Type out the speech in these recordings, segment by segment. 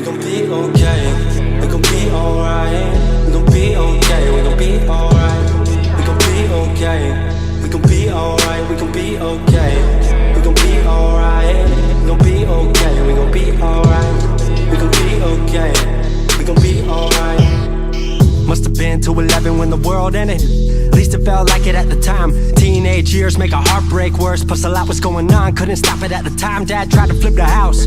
gon' be okay. We gon' be alright. We gon' be okay. We gon' be alright. We gon' be okay. We gon' be alright. We gon' be okay. We gon' be alright. We gon' be okay. We gon' be alright. We gon' be okay. We gon' be alright. Must've been 211 when the world ended. At least it felt like it at the time. Teenage years make a heartbreak worse. Plus a lot was going on, couldn't stop it at the time. Dad tried to flip the house.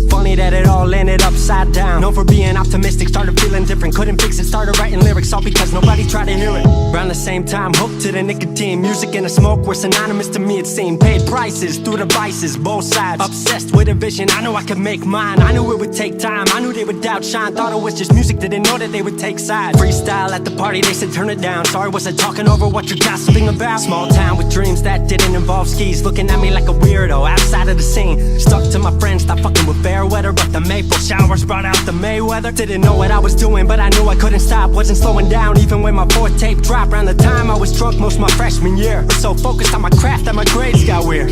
Funny that it all ended upside down. Known for being optimistic, started feeling different. Couldn't fix it, started writing lyrics, all because nobody tried to hear it. Around the same time, hooked to the nicotine. Music and the smoke were synonymous to me, it seemed. Paid prices through the vices, both sides. Obsessed with a vision, I knew I could make mine. I knew it would take time, I knew they would outshine. Thought it was just music, didn't know that they would take sides. Freestyle at the party, they said turn it down. Sorry, was I talking over what you're gossiping about? Small town with dreams that didn't involve skis. Looking at me like a weirdo, outside of the scene. Stuck to my friends, stopped fucking with fair weather. But the maple showers brought out the Mayweather. Didn't know what I was doing, but I knew I couldn't stop. Wasn't slowing down, even when my fourth tape dropped. Around the time I was drunk most my freshman year. Was so focused on my craft that my grades got weird.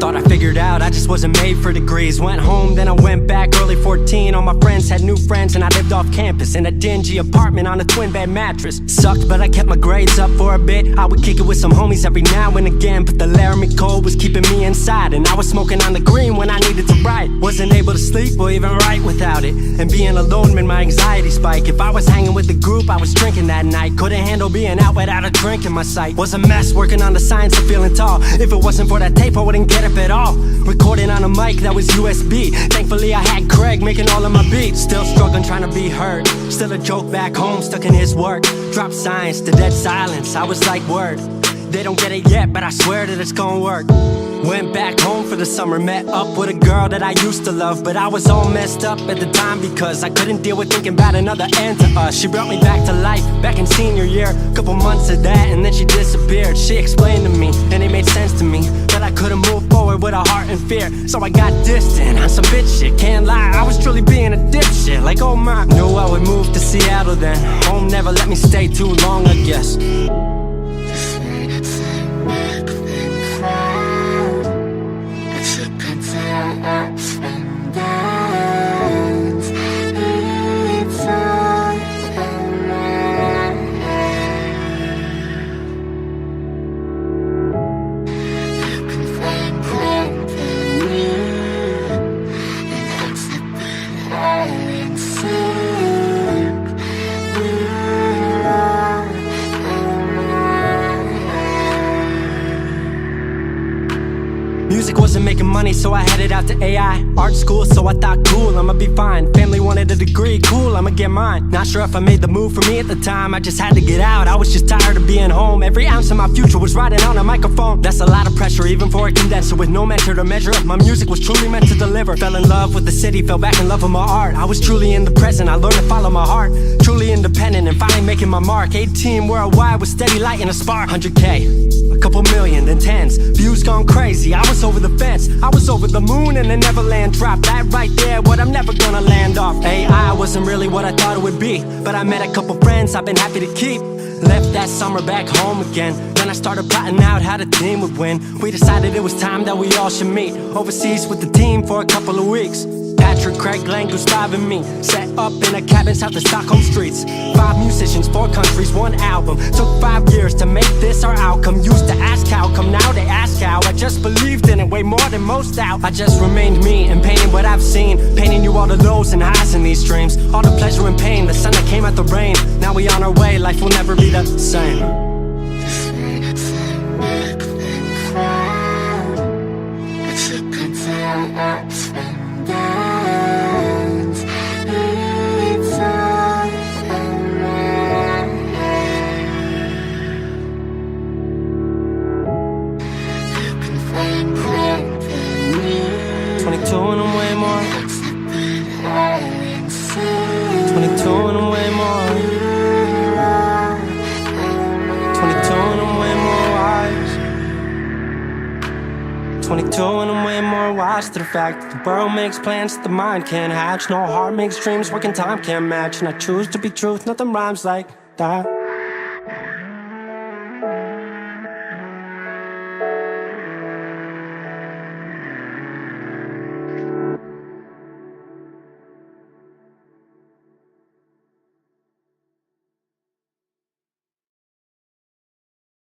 Thought I figured out I just wasn't made for degrees. Went home, then I went back early 14. All my friends had new friends and I lived off campus in a dingy apartment on a twin bed mattress. Sucked, but I kept my grades up for a bit. I would kick it with some homies every now and again, but the Laramie cold was keeping me inside. And I was smoking on the green when I needed to write. Wasn't able to sleep or even write without it. And being alone made my anxiety spike. If I was hanging with the group, I was drinking that night. Couldn't handle being out without a drink in my sight. Was a mess working on the science of feeling tall. If it wasn't for that tape, I wouldn't get up at all. Recording on a mic that was USB. Thankfully I had Craig making all of my beats. Still struggling trying to be heard. Still a joke back home, stuck in his work. Dropped science to dead silence. I was like, word, they don't get it yet, but I swear that it's gonna work. Went back home for the summer, met up with a girl that I used to love. But I was all messed up at the time because I couldn't deal with thinking about another end to us. She brought me back to life, back in senior year. Couple months of that and then she disappeared. She explained to me, and it made sense to me, that I couldn't move forward with a heart in fear. So I got distant on some bitch shit, can't lie, I was truly being a dipshit. Like oh my, knew I would move to Seattle then. Home never let me stay too long, I guess. Music wasn't making money, so I headed out to AI art school, so I thought cool, I'ma be fine. Family wanted a degree, cool, I'ma get mine. Not sure if I made the move for me at the time, I just had to get out. I was just tired of being home. Every ounce of my future was riding on a microphone. That's a lot of pressure, even for a condenser with no mentor to measure up. My music was truly meant to deliver. Fell in love with the city, fell back in love with my art. I was truly in the present, I learned to follow my heart. Truly independent and finally making my mark. 18 worldwide with steady light and a spark. 100K, a couple million, then tens. Views gone crazy, I was over the fence. I was over the moon and the Neverland dropped. That right there, what I'm never gonna land off. AI wasn't really what I thought it would be, but I met a couple friends I've been happy to keep. Left that summer back home again. Then I started plotting out how the team would win. We decided it was time that we all should meet overseas with the team for a couple of weeks. Patrick, Craig, Glenn, Gustav and me set up in a cabin south of Stockholm streets. 5 musicians, 4 countries, 1 album. Took 5 years to make this our outcome. Used to ask how, come now they ask how. I just believed in it way more than most out. I just remained me and painted what I've seen. Painting you all the lows and highs in these dreams. All the pleasure and pain, the sun that came out the rain. Now we on our way, life will never be the same. You can find 22 and I'm way more wise to the fact that the world makes plans that the mind can't hatch. No heart makes dreams, working time can't match. And I choose to be truth, nothing rhymes like that.